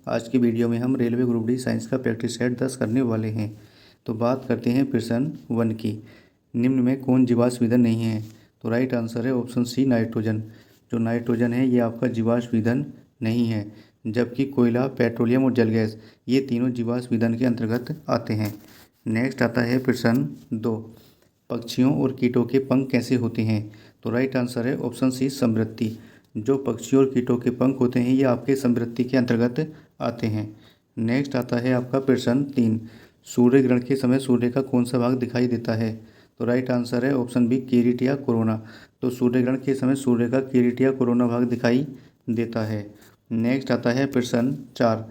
आज की वीडियो में हम रेलवे ग्रुप डी साइंस का प्रैक्टिस सेट 10 करने वाले हैं। तो बात करते हैं प्रश्न 1 की। निम्न में कौन जीवाश्म ईंधन नहीं है? तो राइट आंसर है ऑप्शन सी, नाइट्रोजन। जो नाइट्रोजन है ये आपका जीवाश्म ईंधन नहीं है, जबकि कोयला, पेट्रोलियम और जल गैस ये तीनों जीवाश्म ईंधन के अंतर्गत आते हैं। नेक्स्ट आता है प्रश्न 2। पक्षियों और कीटों के पंख कैसे होते हैं? तो राइट आंसर है ऑप्शन सी, समवृत्ति। जो पक्षियों और कीटों के पंख होते हैं ये आपके समवृत्ति के अंतर्गत आते हैं। नेक्स्ट आता है आपका प्रश्न 3। सूर्य ग्रहण के समय सूर्य का कौन सा भाग दिखाई देता है? तो राइट आंसर है ऑप्शन बी, किरीट या कोरोना। तो सूर्य ग्रहण के समय सूर्य का किरीट या कोरोना भाग दिखाई देता है। नेक्स्ट आता है प्रश्न 4।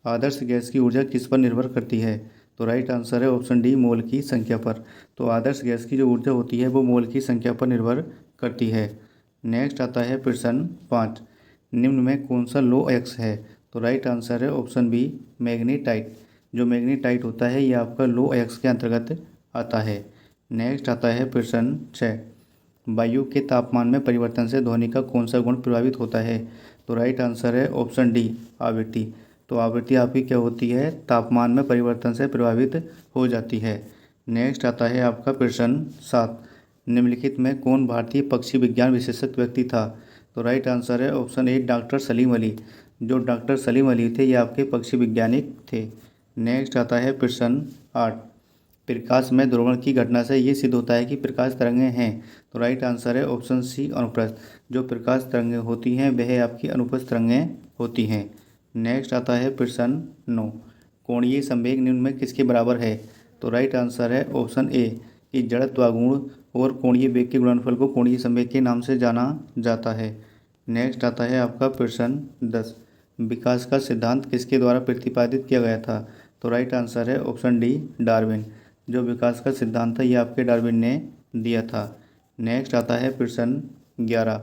आदर्श गैस की ऊर्जा किस पर निर्भर करती है? तो राइट आंसर है ऑप्शन डी, मोल की संख्या पर। तो आदर्श गैस की जो ऊर्जा होती है वो मोल की संख्या पर निर्भर करती है। नेक्स्ट आता है प्रश्न 5। निम्न में कौन सा लो एक्स है? तो राइट आंसर है ऑप्शन बी, मैग्नीटाइट। जो मैग्नीटाइट होता है ये आपका लो एक्स के अंतर्गत आता है। नेक्स्ट आता है प्रश्न 6। वायु के तापमान में परिवर्तन से ध्वनि का कौन सा गुण प्रभावित होता है? तो राइट आंसर है ऑप्शन डी, आवृत्ति। तो आवृत्ति आपकी क्या होती है? तापमान में परिवर्तन से प्रभावित हो जाती है। नेक्स्ट आता है आपका प्रश्न 7। निम्नलिखित में कौन भारतीय पक्षी विज्ञान विशेषज्ञ व्यक्ति था? तो राइट आंसर है option A, doctor Salim Ali. जो डॉक्टर सलीम अली थे ये आपके पक्षी वैज्ञानिक थे। नेक्स्ट आता है प्रश्न 8। प्रकाश में ध्रुवण की घटना से ये सिद्ध होता है कि प्रकाश तरंगें हैं। तो राइट आंसर है ऑप्शन सी, अनुप्रस्थ। जो प्रकाश तरंगें होती हैं वह आपकी अनुप्रस्थ तरंगें होती हैं। नेक्स्ट आता है प्रश्न 9। कोणीय संवेग निम्न में किसके बराबर है? तो राइट आंसर है ऑप्शन ए, कि जड़त्वागुण और कोणीय वेग के गुणनफल को कोणीय संवेग के नाम से जाना जाता है। नेक्स्ट आता है आपका प्रश्न 10। विकास का सिद्धांत किसके द्वारा प्रतिपादित किया गया था? तो राइट आंसर है ऑप्शन डी, डार्विन। जो विकास का सिद्धांत था ये आपके डार्विन ने दिया था। नेक्स्ट आता है प्रश्न 11।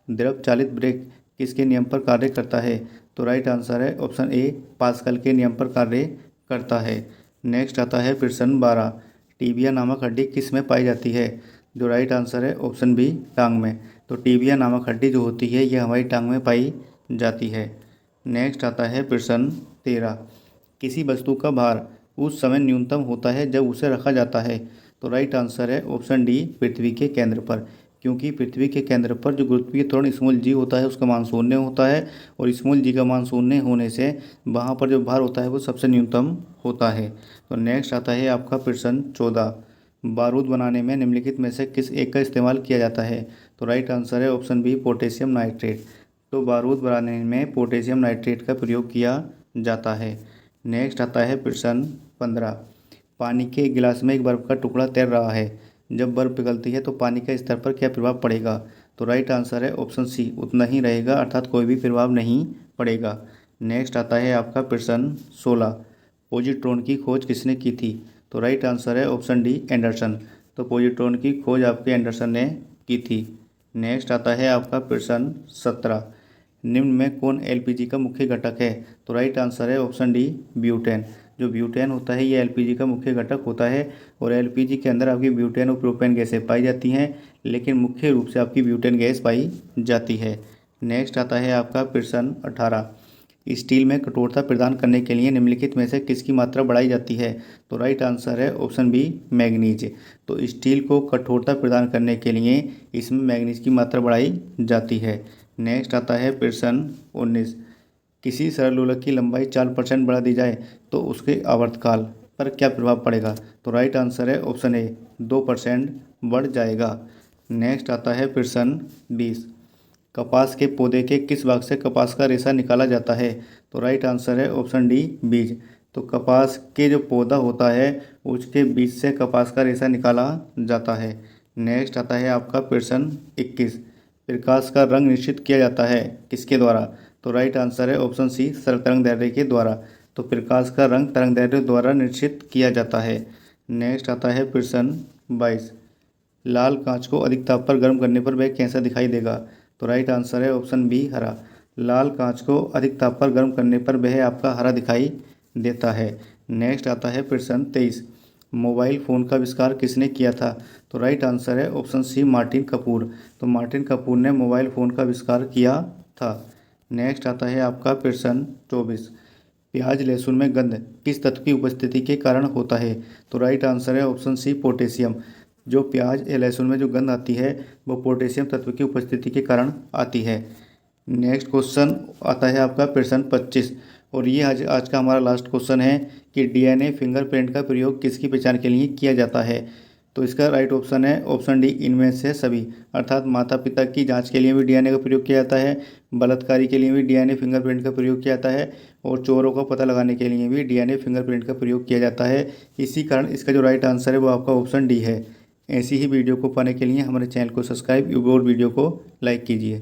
द्रव चालित ब्रेक किसके नियम पर कार्य करता है? तो राइट आंसर है ऑप्शन ए, पास्कल के नियम पर कार्य करता है। नेक्स्ट आता है प्रश्न 12। टीबिया नामक हड्डी किस में पाई जाती है? जो राइट आंसर है ऑप्शन बी, टांग में। तो टीबिया नामक हड्डी जो होती है ये हमारी टांग में पाई जाती है। नेक्स्ट आता है प्रश्न 13। किसी वस्तु का भार उस समय न्यूनतम होता है जब उसे रखा जाता है। तो राइट आंसर है ऑप्शन डी, पृथ्वी के केंद्र पर। क्योंकि पृथ्वी के केंद्र पर जो गुरुत्वीय त्वरण स्मॉल जी होता है उसका मान शून्य होता है, और स्मॉल जी का मान शून्य होने से वहाँ पर जो भार होता है वो सबसे न्यूनतम होता है। तो नेक्स्ट आता है आपका प्रश्न 14। बारूद बनाने में निम्नलिखित में से किस एक का इस्तेमाल किया जाता है? तो राइट आंसर है ऑप्शन बी, पोटेशियम नाइट्रेट। तो बारूद बनाने में पोटेशियम नाइट्रेट का प्रयोग किया जाता है। नेक्स्ट आता है प्रश्न 15। पानी के गिलास में एक बर्फ़ का टुकड़ा तैर रहा है। जब बर्फ़ पिघलती है तो पानी के स्तर पर क्या प्रभाव पड़ेगा? तो राइट आंसर है ऑप्शन सी, उतना ही रहेगा, अर्थात कोई भी प्रभाव नहीं पड़ेगा। नेक्स्ट आता है आपका प्रश्न 16। पॉजिट्रॉन की खोज किसने की थी? तो राइट आंसर है ऑप्शन डी, एंडरसन। तो पॉजिट्रॉन की खोज आपके एंडरसन ने की थी। नेक्स्ट आता है आपका प्रश्न 17। निम्न में कौन एलपीजी का मुख्य घटक है? तो राइट आंसर है ऑप्शन डी, ब्यूटेन। जो ब्यूटेन होता है ये एलपीजी का मुख्य घटक होता है, और एलपीजी के अंदर आपकी ब्यूटेन और प्रोपेन गैसें पाई जाती हैं, लेकिन मुख्य रूप से आपकी ब्यूटेन गैस पाई जाती है। नेक्स्ट आता है आपका प्रश्न 18। स्टील में कठोरता प्रदान करने के लिए निम्नलिखित में से किसकी मात्रा बढ़ाई जाती है? तो राइट आंसर है ऑप्शन बी, मैग्नीज। तो स्टील को कठोरता प्रदान करने के लिए इसमें मैग्नीज की मात्रा बढ़ाई जाती है। नेक्स्ट आता है प्रश्न 19। किसी सरलोलक की लंबाई 4% बढ़ा दी जाए तो उसके आवर्तकाल पर क्या प्रभाव पड़ेगा? तो राइट आंसर है ऑप्शन ए, 2% बढ़ जाएगा। नेक्स्ट आता है प्रश्न 20। कपास के पौधे के किस भाग से कपास का रेशा निकाला जाता है? तो राइट आंसर है ऑप्शन डी, बीज। तो कपास के जो पौधा होता है उसके बीज से कपास का रेशा निकाला जाता है। नेक्स्ट आता है आपका प्रश्न 21। प्रकाश का रंग निश्चित किया जाता है किसके द्वारा? तो राइट आंसर है ऑप्शन सी, तरंग दैर्ध्य के द्वारा। तो प्रकाश का रंग तरंग दैर्ध्य द्वारा निश्चित किया जाता है। नेक्स्ट आता है प्रश्न 22। लाल कांच को अधिक ताप पर गर्म करने पर वह कैसा दिखाई देगा? तो राइट आंसर है ऑप्शन बी, हरा। लाल कांच को अधिक ताप पर गर्म करने पर वह आपका हरा दिखाई देता है। नेक्स्ट आता है प्रश्न 23। मोबाइल फ़ोन का आविष्कार किसने किया था? तो राइट आंसर है ऑप्शन सी, मार्टिन कपूर। तो मार्टिन कपूर ने मोबाइल फ़ोन का आविष्कार किया था। नेक्स्ट आता है आपका प्रश्न 24। प्याज लहसुन में गंध किस तत्व की उपस्थिति के कारण होता है? तो राइट आंसर है ऑप्शन सी पोटेशियम। जो प्याज या लहसुन में जो गंध आती है वो पोटेशियम तत्व की उपस्थिति के कारण आती है। नेक्स्ट क्वेश्चन आता है आपका प्रश्न 25 और ये आज का हमारा लास्ट क्वेश्चन है कि डीएनए फिंगरप्रिंट का प्रयोग किसकी पहचान के लिए किया जाता है? तो इसका राइट ऑप्शन है ऑप्शन डी इनमें से सभी, अर्थात माता पिता की जांच के लिए भी डीएनए का प्रयोग किया जाता है, बलात्कारी के लिए भी डीएनए फिंगरप्रिंट का प्रयोग किया जाता है और चोरों का पता लगाने के लिए भी डीएनए फिंगरप्रिंट का प्रयोग किया जाता है। इसी कारण इसका जो राइट आंसर है वो आपका ऑप्शन डी है। ऐसी ही वीडियो को पाने के लिए हमारे चैनल को सब्सक्राइब और वीडियो को लाइक कीजिए।